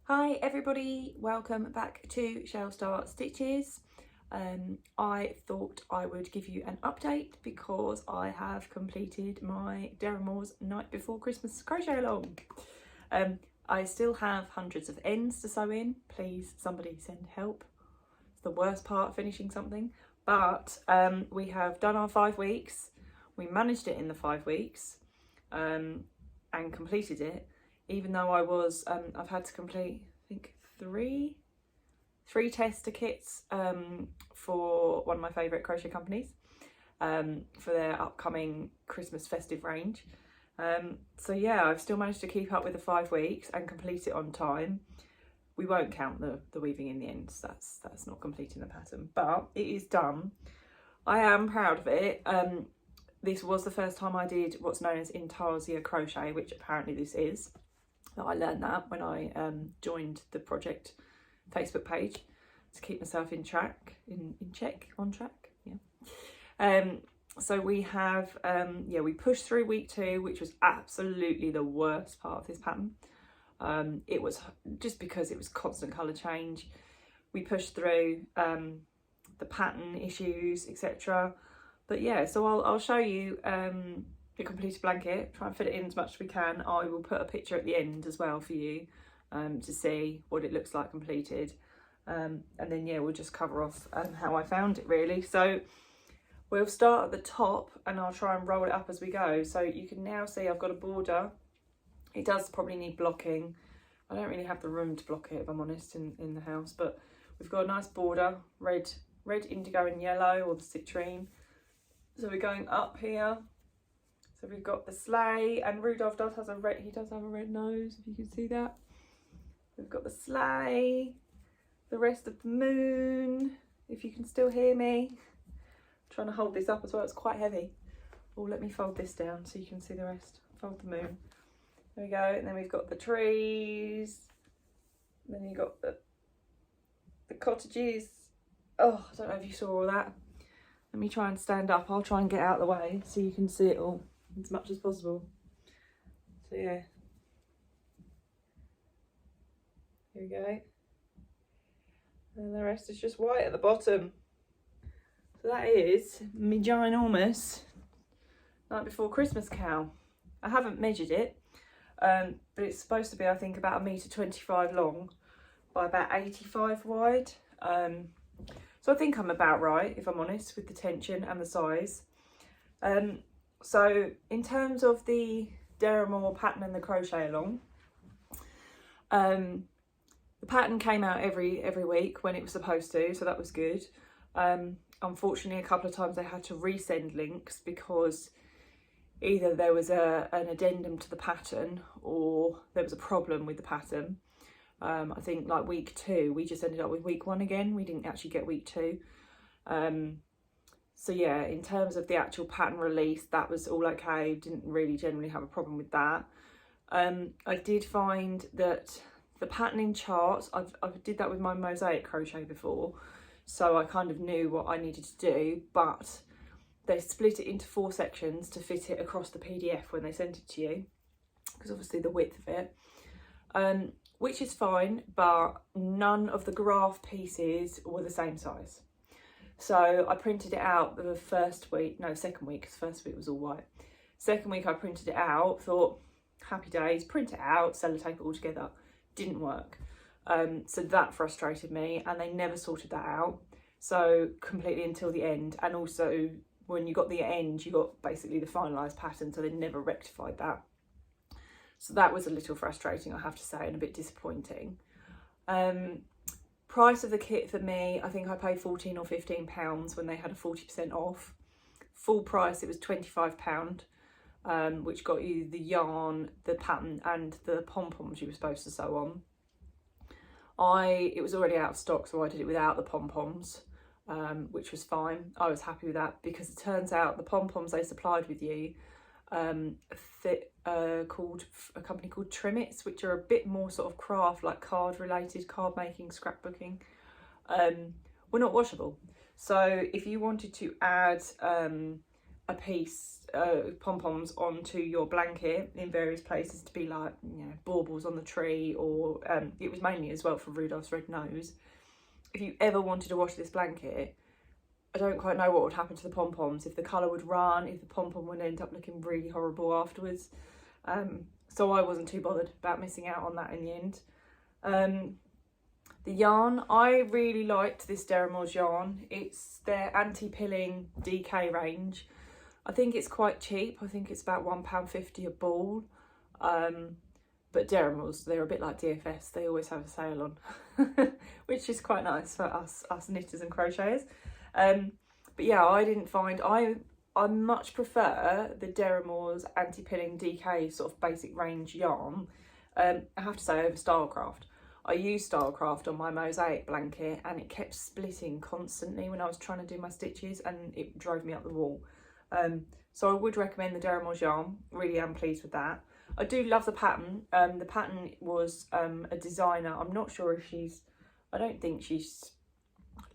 Hi everybody, welcome back to Shell Start Stitches. I thought I would give you an update because I have completed my Deramores Night Before Christmas crochet along. I still have hundreds of ends to sew in. Please somebody send help. It's the worst part, finishing something. But we have done our 5 weeks. We managed it in the 5 weeks and completed it. Even though I've had to complete, I think, three tester kits for one of my favourite crochet companies for their upcoming Christmas festive range. So yeah, I've still managed to keep up with the 5 weeks and complete it on time. We won't count the weaving in the ends, that's not completing the pattern, but it is done. I am proud of it. This was the first time I did what's known as intarsia crochet, which apparently this is. I learned that when I joined the project Facebook page to keep myself on track. So we have we pushed through week 2, which was absolutely the worst part of this pattern. It was just because it was constant colour change. We pushed through the pattern issues, etc. But yeah, so I'll show you the completed blanket, try and fit it in as much as we can. I will put a picture at the end as well for you to see what it looks like completed. And then yeah, we'll just cover off how I found it really. So we'll start at the top and I'll try and roll it up as we go. So you can now see I've got a border. It does probably need blocking. I don't really have the room to block it, if I'm honest, in the house, but we've got a nice border, red, indigo and yellow, or the citrine. So we're going up here. So we've got the sleigh, and Rudolph does have a red nose, if you can see that. We've got the sleigh, the rest of the moon, if you can still hear me. I'm trying to hold this up as well, it's quite heavy. Oh, let me fold this down so you can see the rest. Fold the moon. There we go, and then we've got the trees. And then you've got the cottages. Oh, I don't know if you saw all that. Let me try and stand up. I'll try and get out of the way so you can see it all as much as possible. So yeah, here we go. And the rest is just white at the bottom. So that is my ginormous Night Before Christmas cow. I haven't measured it, but it's supposed to be, I think, about 1.25 m long by about 85 wide. So I think I'm about right, if I'm honest, with the tension and the size. So in terms of the Deramore pattern and the crochet along, the pattern came out every week when it was supposed to, so that was good. Unfortunately, a couple of times I had to resend links because either there was an addendum to the pattern or there was a problem with the pattern. I think like week 2, we just ended up with week 1 again. We didn't actually get week 2. So yeah, in terms of the actual pattern release, that was all okay. Didn't really generally have a problem with that. I did find that the patterning charts, I did that with my mosaic crochet before, so I kind of knew what I needed to do, but they split it into 4 sections to fit it across the PDF when they sent it to you, because obviously the width of it, which is fine, but none of the graph pieces were the same size. So I printed it out the second week, because first week was all white. Second week I printed it out, thought happy days, print it out, sellotape it all together. Didn't work. So that frustrated me, and they never sorted that out. So completely until the end, and also when you got the end, you got basically the finalised pattern, so they never rectified that. So that was a little frustrating, I have to say, and a bit disappointing. Price of the kit for me, I think I paid £14 or £15 when they had a 40% off. Full price, it was £25, which got you the yarn, the pattern and the pom-poms you were supposed to sew on. It was already out of stock, so I did it without the pom-poms, which was fine. I was happy with that because it turns out the pom-poms they supplied with you called a company called Trimmets, which are a bit more sort of craft, like card related, card making, scrapbooking, were not washable. So if you wanted to add a piece pom-poms onto your blanket in various places to be like, you know, baubles on the tree, or it was mainly as well for Rudolph's red nose. If you ever wanted to wash this blanket, I don't quite know what would happen to the pom-poms, if the colour would run, if the pom-pom would end up looking really horrible afterwards. So I wasn't too bothered about missing out on that in the end. The yarn, I really liked this Deramores yarn. It's their anti-pilling DK range. I think it's quite cheap. I think it's about £1.50 a ball. But Deramores, they're a bit like DFS. They always have a sale on, which is quite nice for us knitters and crocheters. But yeah, I didn't find, I much prefer the Deramores anti-pilling DK sort of basic range yarn, I have to say, over Stylecraft. I used Stylecraft on my mosaic blanket and it kept splitting constantly when I was trying to do my stitches, and it drove me up the wall. So I would recommend the Deramores yarn. Really am pleased with that. I do love the pattern. The pattern was a designer. I'm not sure if I don't think she's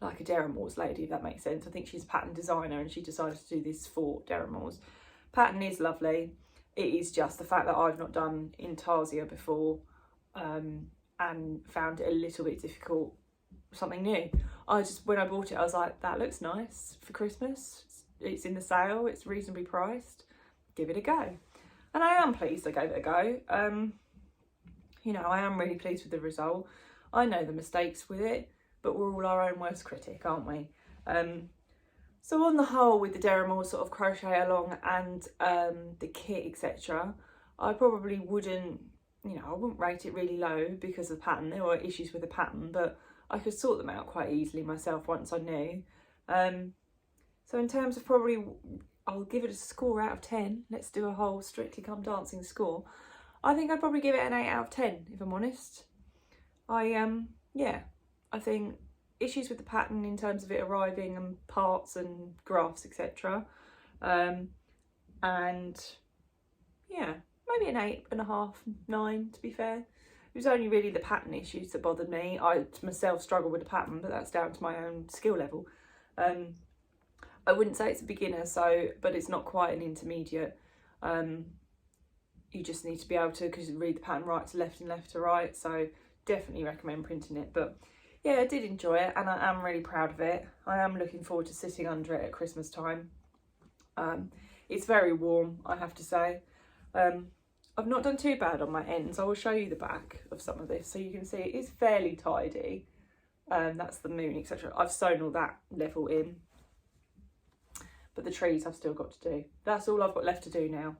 like a Deramores lady, if that makes sense. I think she's a pattern designer and she decided to do this for Deramores. Pattern is lovely. It is just the fact that I've not done Intarsia before, and found it a little bit difficult, something new. When I bought it, I was like, that looks nice for Christmas. It's in the sale, it's reasonably priced. Give it a go. And I am pleased I gave it a go. You know, I am really pleased with the result. I know the mistakes with it, but we're all our own worst critic, aren't we? So on the whole, with the Deramores sort of crochet along and the kit, etc., I probably wouldn't, you know, I wouldn't rate it really low because of the pattern. There were issues with the pattern, but I could sort them out quite easily myself once I knew. So in terms of probably, I'll give it a score out of 10. Let's do a whole Strictly Come Dancing score. I think I'd probably give it an 8 out of 10, if I'm honest. Yeah, I think issues with the pattern in terms of it arriving and parts and graphs, etc. And yeah, maybe an 8.5, 9 to be fair. It was only really the pattern issues that bothered me. I myself struggle with the pattern, but that's down to my own skill level. I wouldn't say it's a beginner, but it's not quite an intermediate. You just need to be able to read the pattern right to left and left to right. So definitely recommend printing it. But yeah, I did enjoy it and I am really proud of it. I am looking forward to sitting under it at Christmas time. It's very warm, I have to say. I've not done too bad on my ends. I will show you the back of some of this so you can see it is fairly tidy. That's the moon, etc. I've sewn all that level in. But the trees I've still got to do. That's all I've got left to do now.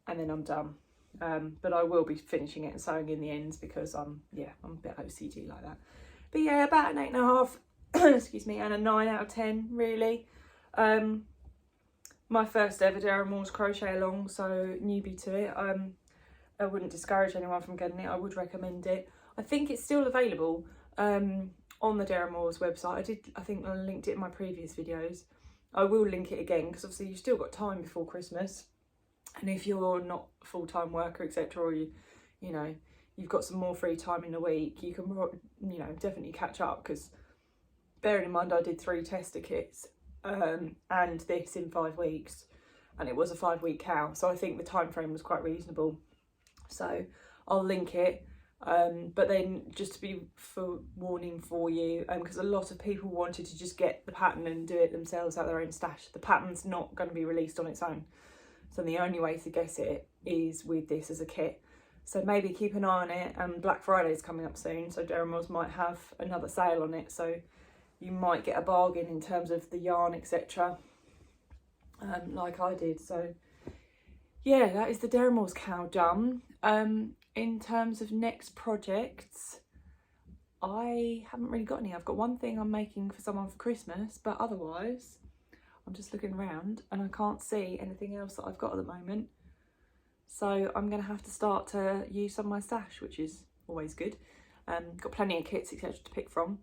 And then I'm done. But I will be finishing it and sewing in the ends because I'm a bit OCD like that. But yeah, about an 8.5, excuse me, and a 9 out of 10 really. My first ever Deramores crochet along, so newbie to it. I wouldn't discourage anyone from getting it. I would recommend it. I think it's still available on the Deramores website. I think I linked it in my previous videos. I will link it again because obviously you've still got time before Christmas. And if you're not a full-time worker, etc., or you know, you've got some more free time in the week, you can, you know, definitely catch up. Because bearing in mind, I did 3 tester kits and this in 5 weeks, and it was a 5-week cow, so I think the time frame was quite reasonable. So I'll link it. But then just to be for warning for you, because a lot of people wanted to just get the pattern and do it themselves out their own stash. The pattern's not going to be released on its own. So the only way to get it is with this as a kit. So maybe keep an eye on it, and Black Friday is coming up soon, so Deramores might have another sale on it, so you might get a bargain in terms of the yarn, etc. Like I did. So yeah, that is the Deramores cow done. In terms of next projects, I haven't really got any. I've got one thing I'm making for someone for Christmas, but otherwise I'm just looking around and I can't see anything else that I've got at the moment. So I'm going to have to start to use some of my stash, which is always good. Got plenty of kits, etc. to pick from.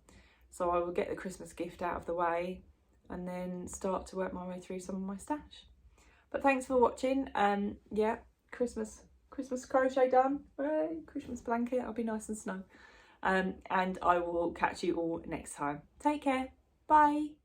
So I will get the Christmas gift out of the way and then start to work my way through some of my stash. But thanks for watching. Yeah, Christmas crochet done. Hooray, Christmas blanket. I'll be nice and snug. And I will catch you all next time. Take care. Bye.